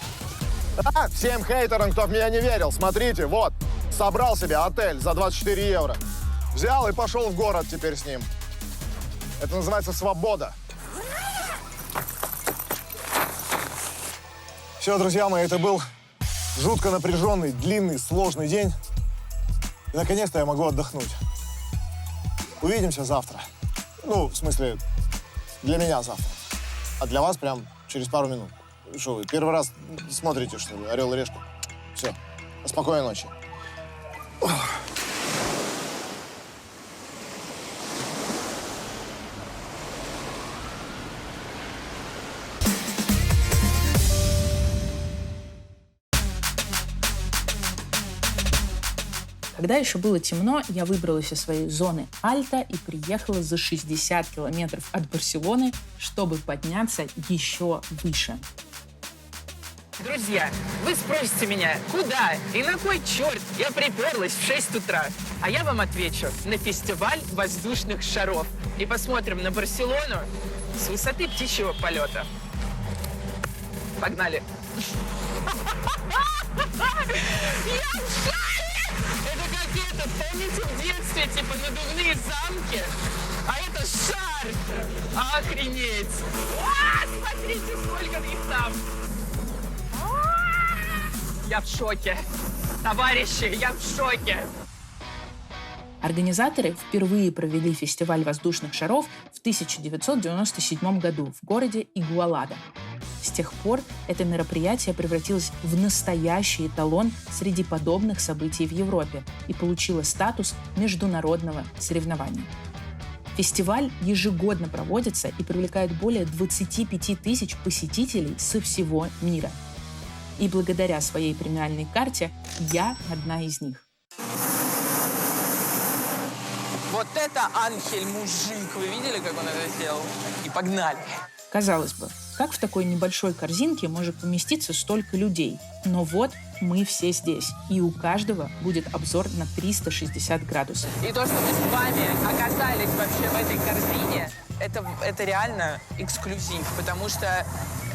А, всем хейтерам, кто в меня не верил, смотрите, вот. Собрал себе отель за 24 евро. Взял и пошел в город теперь с ним. Это называется свобода. Все, друзья мои, это был жутко напряженный, длинный, сложный день. И наконец-то я могу отдохнуть. Увидимся завтра. Ну, в смысле, для меня завтра. А для вас прям через пару минут. Что вы, первый раз смотрите, что ли, «Орел и решку»? Все. Спокойной ночи. Когда еще было темно, я выбралась из своей зоны Альта и приехала за 60 километров от Барселоны, чтобы подняться еще выше. Друзья, вы спросите меня, куда и на кой черт я приперлась в 6 утра? А я вам отвечу, на фестиваль воздушных шаров. И посмотрим на Барселону с высоты птичьего полета. Погнали. Я в шаре! Это как это, помните в детстве, типа надувные замки? А это шар! Охренеть! Смотрите, сколько их там! Я в шоке. Товарищи, я в шоке. Организаторы впервые провели фестиваль воздушных шаров в 1997 году в городе Игуалада. С тех пор это мероприятие превратилось в настоящий эталон среди подобных событий в Европе и получило статус международного соревнования. Фестиваль ежегодно проводится и привлекает более 25 тысяч посетителей со всего мира. И благодаря своей премиальной карте я одна из них. Вот это Анхель-мужик. Вы видели, как он это сделал? И погнали. Казалось бы, как в такой небольшой корзинке может поместиться столько людей? Но вот мы все здесь, и у каждого будет обзор на 360 градусов. И то, что мы с вами оказались вообще в этой корзине, это реально эксклюзив, потому что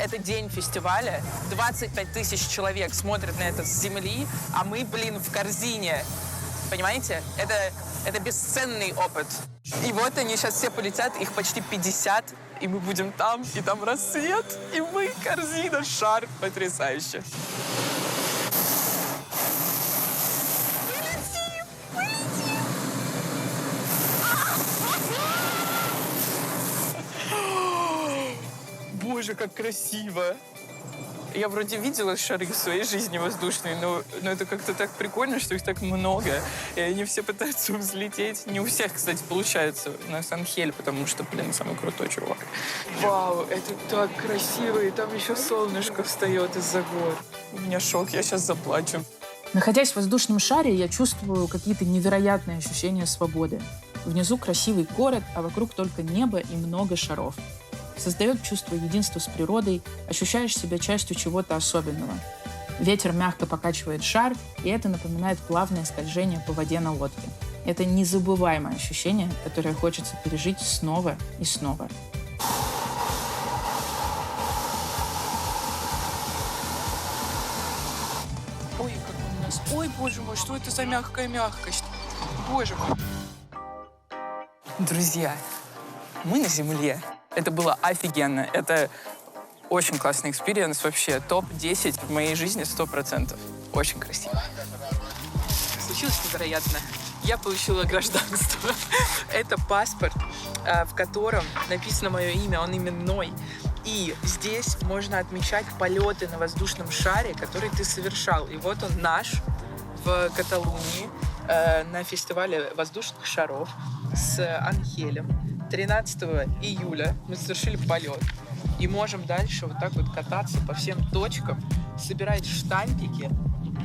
это день фестиваля, 25 тысяч человек смотрят на это с земли, а мы, в корзине. Понимаете? Это бесценный опыт. И вот они сейчас все полетят, их почти 50, и мы будем там, и там рассвет, и мы, корзина, шар. Потрясающе. Боже, как красиво! Я вроде видела шары в своей жизни воздушные, но это как-то так прикольно, что их так много. И они все пытаются взлететь. Не у всех, кстати, получается. У нас Анхель, потому что, блин, самый крутой чувак. Вау, это так красиво. И там еще солнышко встает из-за гор. У меня шок, я сейчас заплачу. Находясь в воздушном шаре, я чувствую какие-то невероятные ощущения свободы. Внизу красивый город, а вокруг только небо и много шаров. Создает чувство единства с природой, ощущаешь себя частью чего-то особенного. Ветер мягко покачивает шар, и это напоминает плавное скольжение по воде на лодке. Это незабываемое ощущение, которое хочется пережить снова и снова. Ой, как у нас... Ой, боже мой, что это за мягкая мягкость? Боже мой. Друзья, мы на Земле. Это было офигенно. Это очень классный экспириенс вообще. Топ-10 в моей жизни 100%. Очень красиво. Случилось невероятно. Я получила гражданство. Это паспорт, в котором написано мое имя, он именной. И здесь можно отмечать полеты на воздушном шаре, который ты совершал. И вот он наш в Каталунии на фестивале воздушных шаров с Анхелем. 13 июля мы совершили полет. И можем дальше вот так вот кататься по всем точкам, собирать штампики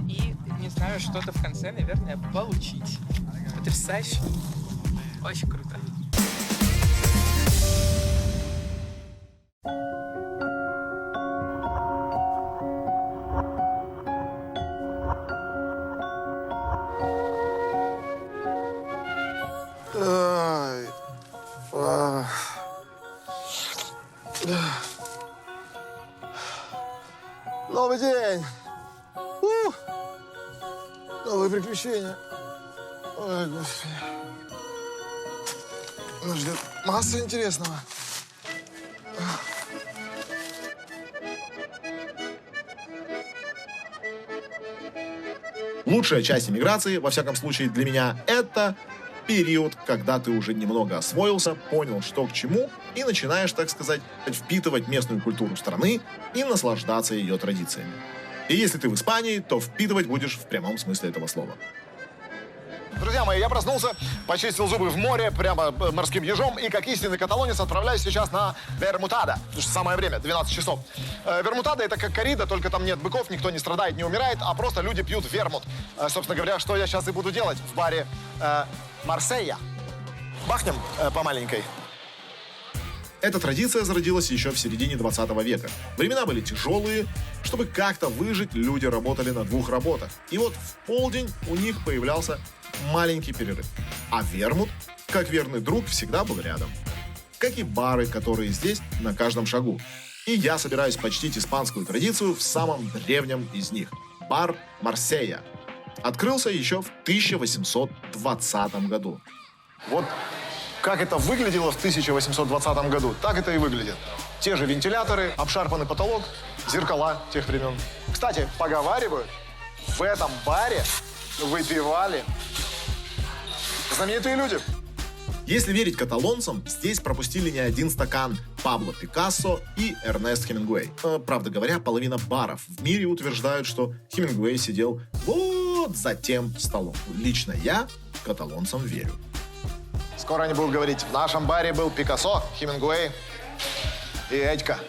и, не знаю, что-то в конце, наверное, получить. Потрясающе. Очень круто. Новый день! Новые приключения. Ой, Господи. Нас ждет масса интересного. Лучшая часть иммиграции, во всяком случае для меня, это период, когда ты уже немного освоился, понял, что к чему, и начинаешь, так сказать, впитывать местную культуру страны и наслаждаться ее традициями. И если ты в Испании, то впитывать будешь в прямом смысле этого слова. Друзья мои, я проснулся, почистил зубы в море, прямо морским ежом, и как истинный каталонец отправляюсь сейчас на Вермутада. Потому что самое время, 12 часов. Вермутада — это как коррида, только там нет быков, никто не страдает, не умирает, а просто люди пьют вермут. Собственно говоря, что я сейчас и буду делать в баре Марсейя. Бахнем по маленькой. Эта традиция зародилась еще в середине 20 века. Времена были тяжелые. Чтобы как-то выжить, люди работали на 2 работах. И вот в полдень у них появлялся маленький перерыв. А вермут, как верный друг, всегда был рядом. Как и бары, которые здесь на каждом шагу. И я собираюсь почтить испанскую традицию в самом древнем из них – бар Марсейя. Открылся еще в 1820 году. Вот как это выглядело в 1820 году, так это и выглядит. Те же вентиляторы, обшарпанный потолок, зеркала тех времен. Кстати, поговаривают, в этом баре выпивали знаменитые люди. Если верить каталонцам, здесь пропустили не один стакан Пабло Пикассо и Эрнест Хемингуэй. Правда говоря, половина баров в мире утверждают, что Хемингуэй сидел вот за тем столом. Лично я каталонцам верю. Скоро они будут говорить, в нашем баре был Пикассо, Хемингуэй и Этька.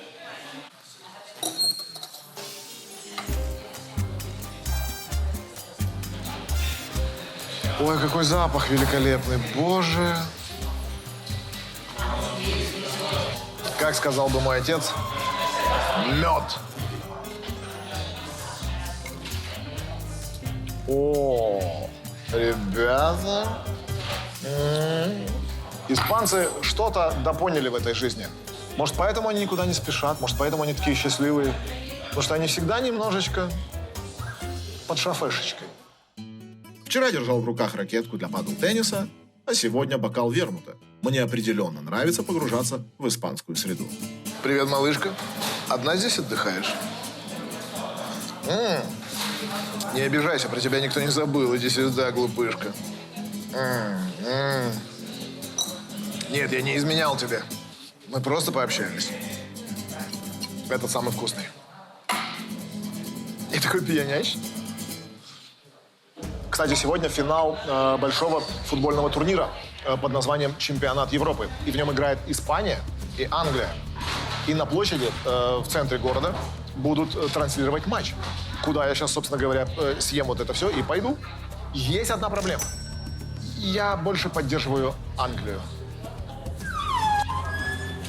Ой, какой запах великолепный, боже. Как сказал бы мой отец, мед. О, ребята. Испанцы что-то допоняли в этой жизни. Может, поэтому они никуда не спешат, может, поэтому они такие счастливые. Потому что они всегда немножечко под шофешечкой. Вчера держал в руках ракетку для падл-тенниса, а сегодня бокал вермута. Мне определенно нравится погружаться в испанскую среду. Привет, малышка. Одна здесь отдыхаешь? Не обижайся, про тебя никто не забыл. Иди сюда, глупышка. Нет, я не изменял тебе. Мы просто пообщались. Этот самый вкусный. И такой пьянящий. Кстати, сегодня финал большого футбольного турнира под названием «Чемпионат Европы». И в нем играет Испания и Англия. И на площади в центре города будут транслировать матч, куда я сейчас, собственно говоря, съем вот это все и пойду. Есть одна проблема. Я больше поддерживаю Англию.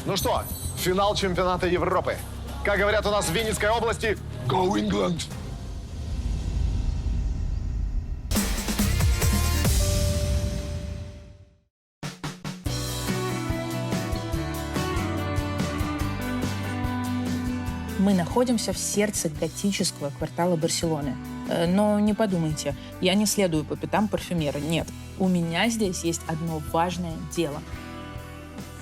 Ну что, финал чемпионата Европы. Как говорят у нас в Винницкой области, Go England! Мы находимся в сердце готического квартала Барселоны. Но не подумайте, я не следую по пятам парфюмера. Нет, у меня здесь есть одно важное дело.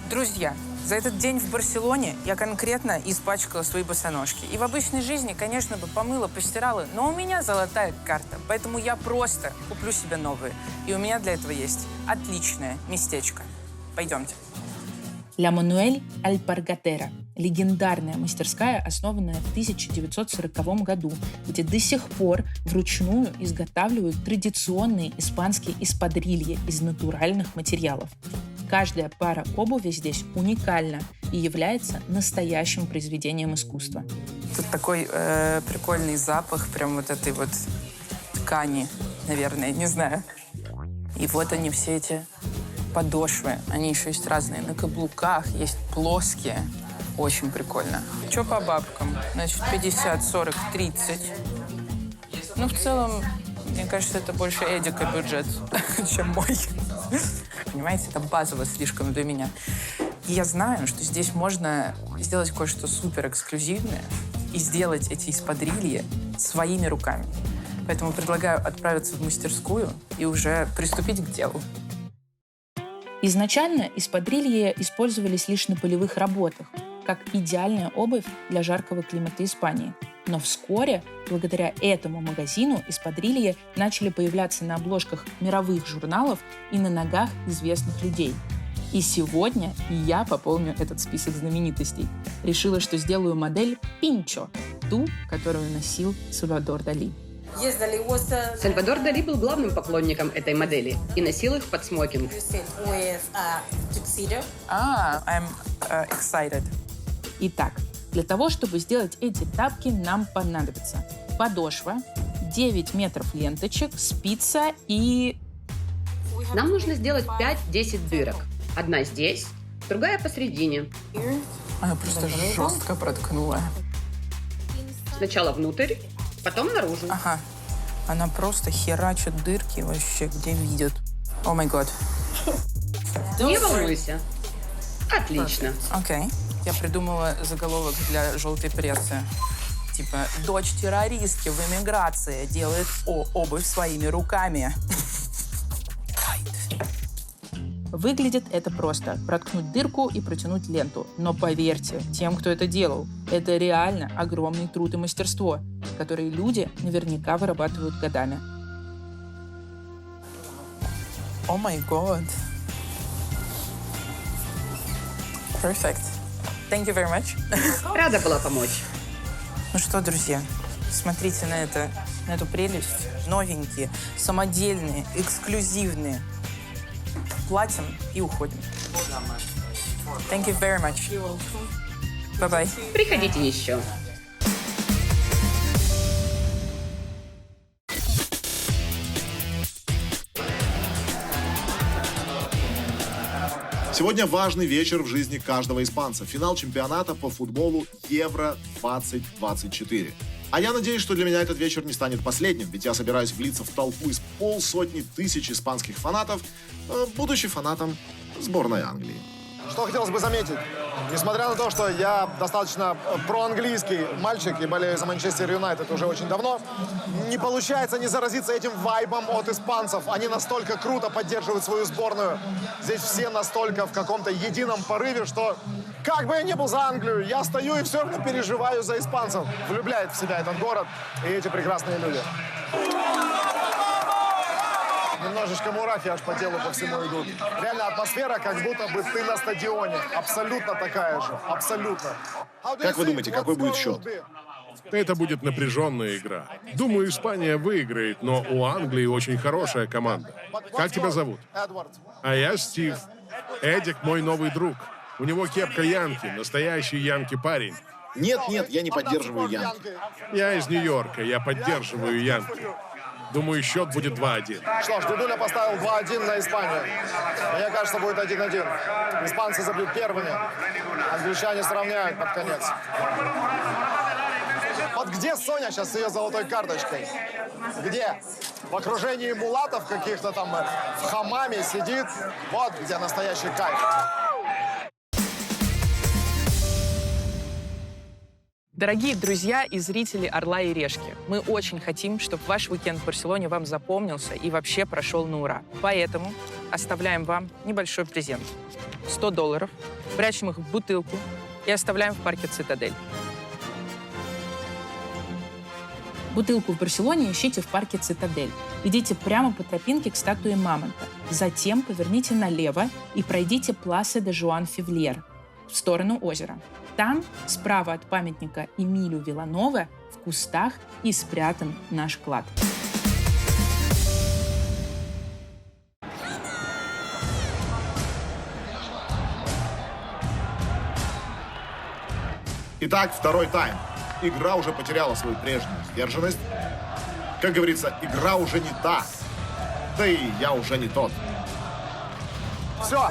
Друзья, за этот день в Барселоне я конкретно испачкала свои босоножки. И в обычной жизни, конечно, бы помыла, постирала, но у меня золотая карта, поэтому я просто куплю себе новые. И у меня для этого есть отличное местечко. Пойдемте. Ля Мануэль Альпаргатера – легендарная мастерская, основанная в 1940 году, где до сих пор вручную изготавливают традиционные испанские эспадрильи из натуральных материалов. Каждая пара обуви здесь уникальна и является настоящим произведением искусства. Тут такой прикольный запах прям вот этой вот ткани, наверное, не знаю. И вот они все эти подошвы, они еще есть разные. На каблуках есть плоские. Очень прикольно. Че по бабкам? Значит, 50, 40, 30. Ну, в целом, мне кажется, это больше Эдика бюджет, чем мой. Понимаете, это базово слишком для меня. И я знаю, что здесь можно сделать кое-что супер эксклюзивное и сделать эти эспадрильи своими руками. Поэтому предлагаю отправиться в мастерскую и уже приступить к делу. Изначально эспадрильи использовались лишь на полевых работах, как идеальная обувь для жаркого климата Испании. Но вскоре, благодаря этому магазину, эспадрильи начали появляться на обложках мировых журналов и на ногах известных людей. И сегодня я пополню этот список знаменитостей. Решила, что сделаю модель Пинчо, ту, которую носил Сальвадор Дали. Сальвадор Дали был главным поклонником этой модели и носил их под смокинг. I'm excited. Итак, для того, чтобы сделать эти тапки, нам понадобится подошва, 9 метров ленточек, спица и... Нам нужно сделать 5-10 дырок. Одна здесь, другая посередине. Она просто жестко проткнула. Сначала внутрь, потом наружу. Ага. Она просто херачит дырки вообще, где видит. О май гад. Не волнуйся. Отлично. Окей. Я придумала заголовок для желтой прессы. Типа, дочь террористки в эмиграции делает обувь своими руками. Выглядит это просто. Проткнуть дырку и протянуть ленту. Но поверьте, тем, кто это делал, это реально огромный труд и мастерство, которые люди наверняка вырабатывают годами. О май гад. Perfect. Thank you very much. Рада была помочь. Ну что, друзья, смотрите на эту прелесть. Новенькие, самодельные, эксклюзивные. Платим и уходим. Thank you very much. Bye-bye. Приходите еще. Сегодня важный вечер в жизни каждого испанца. Финал чемпионата по футболу Евро-2024. А я надеюсь, что для меня этот вечер не станет последним, ведь я собираюсь влиться в толпу из 500 тысяч испанских фанатов, будучи фанатом сборной Англии. Что хотелось бы заметить, несмотря на то, что я достаточно проанглийский мальчик и болею за Манчестер Юнайтед уже очень давно, не получается не заразиться этим вайбом от испанцев. Они настолько круто поддерживают свою сборную. Здесь все настолько в каком-то едином порыве, что как бы я ни был за Англию, я стою и все равно переживаю за испанцев. Влюбляет в себя этот город и эти прекрасные люди. Немножечко мурахи аж по телу по всему идут. Реально атмосфера, как будто бы ты на стадионе. Абсолютно такая же. Абсолютно. Как вы думаете, какой будет счет? Это будет напряженная игра. Думаю, Испания выиграет, но у Англии очень хорошая команда. Как тебя зовут? А я Стив. Эдик мой новый друг. У него кепка Янки, настоящий Янки парень. Нет, я не поддерживаю Янки. Я из Нью-Йорка, я поддерживаю Янки. Думаю, счет будет 2-1. Что ж, Дедуля поставил 2-1 на Испанию. Мне кажется, будет 1-1. Испанцы забьют первыми. Англичане сравняют под конец. Вот где Соня сейчас с ее золотой карточкой? Где? В окружении мулатов каких-то там в хамаме сидит. Вот где настоящий кайф. Дорогие друзья и зрители «Орла и решки», мы очень хотим, чтобы ваш уикенд в Барселоне вам запомнился и вообще прошел на ура. Поэтому оставляем вам небольшой презент. $100, прячем их в бутылку и оставляем в парке «Цитадель». Бутылку в Барселоне ищите в парке «Цитадель». Идите прямо по тропинке к статуе Мамонта. Затем поверните налево и пройдите Пласа де Жуан Февлер в сторону озера. Там, справа от памятника Эмилю Виланове, в кустах и спрятан наш клад. Итак, второй тайм. Игра уже потеряла свою прежнюю сдержанность. Как говорится, игра уже не та. Да и я уже не тот. Все,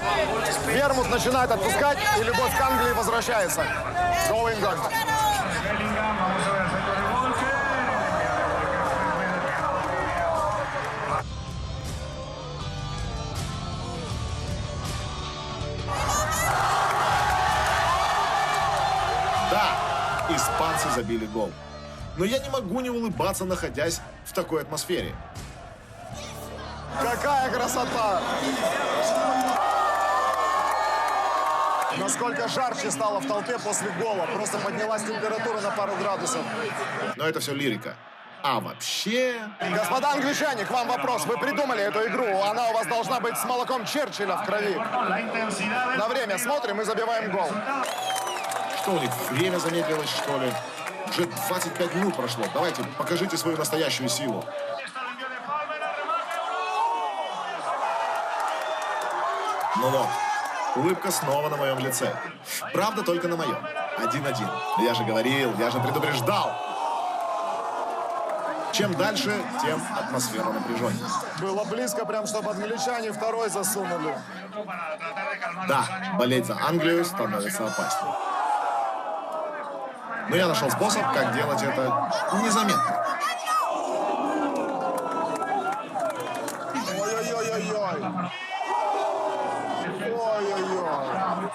Вермут начинает отпускать, и любовь к Англии возвращается. Go England. Да, испанцы забили гол. Но я не могу не улыбаться, находясь в такой атмосфере. Какая красота! Насколько жарче стало в толпе после гола. Просто поднялась температура на пару градусов. Но это все лирика. А вообще... Господа англичане, к вам вопрос. Вы придумали эту игру. Она у вас должна быть с молоком Черчилля в крови. На время смотрим и забиваем гол. Что у них, время замедлилось, что ли? Уже 25 минут прошло. Давайте, покажите свою настоящую силу. Ну вот, улыбка снова на моем лице. Правда, только на моем. 1-1. Я же говорил, я же предупреждал. Чем дальше, тем атмосфера напряженнее. Было близко, прям, чтобы англичане второй засунули. Да, болеть за Англию становится опаснее. Но я нашел способ, как делать это незаметно. Ой-ой-ой-ой-ой. Ой-ой-ой.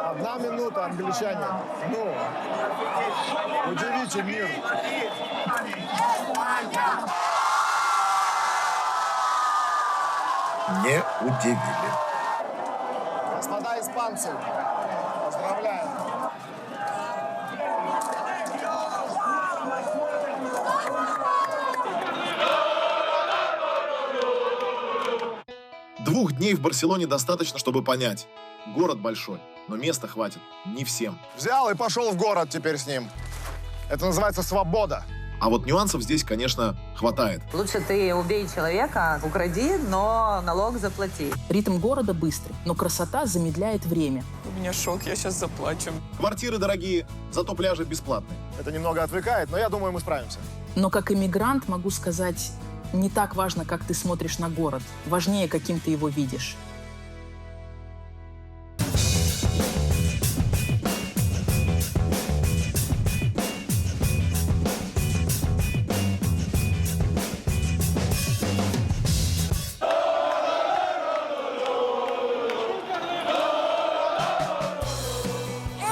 Одна минута, англичане. Ну, удивите мир. Не удивили. Господа испанцы, поздравляем. Двух дней в Барселоне достаточно, чтобы понять. Город большой, но места хватит не всем. Взял и пошел в город теперь с ним. Это называется свобода. А вот нюансов здесь, конечно, хватает. Лучше ты убей человека, укради, но налог заплати. Ритм города быстрый, но красота замедляет время. У меня шок, я сейчас заплачу. Квартиры дорогие, зато пляжи бесплатные. Это немного отвлекает, но я думаю, мы справимся. Но как иммигрант могу сказать, не так важно, как ты смотришь на город. Важнее, каким ты его видишь.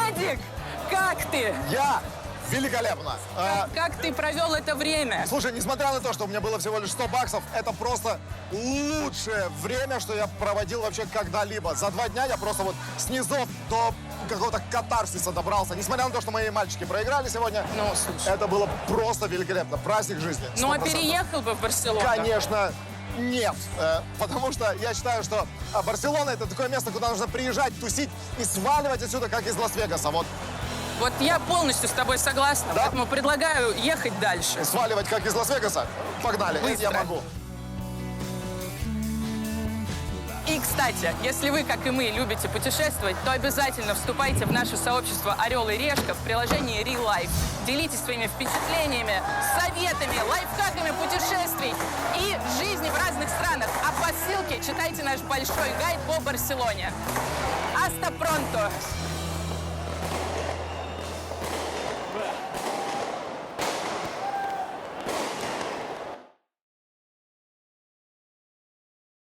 Эдик, как ты? Я великолепно. Как ты провел это время? Слушай, несмотря на то, что у меня было всего лишь $100, это просто лучшее время, что я проводил вообще когда-либо. За 2 дня я просто вот с низов до какого-то катарсиса добрался. Несмотря на то, что мои мальчики проиграли сегодня, Ну, слушай. это было просто великолепно. Праздник жизни. 100%. Ну, а переехал бы в Барселону? Конечно. Нет, потому что я считаю, что Барселона — это такое место, куда нужно приезжать, тусить и сваливать отсюда, как из Лас-Вегаса. Вот я полностью с тобой согласна, поэтому предлагаю ехать дальше. Сваливать, как из Лас-Вегаса? Погнали, это я могу. И, кстати, если вы, как и мы, любите путешествовать, то обязательно вступайте в наше сообщество «Орел и Решка» в приложении Real Life. Делитесь своими впечатлениями, советами, лайфхаками путешествий и жизни в разных странах. А по ссылке читайте наш большой гайд по Барселоне. Hasta pronto!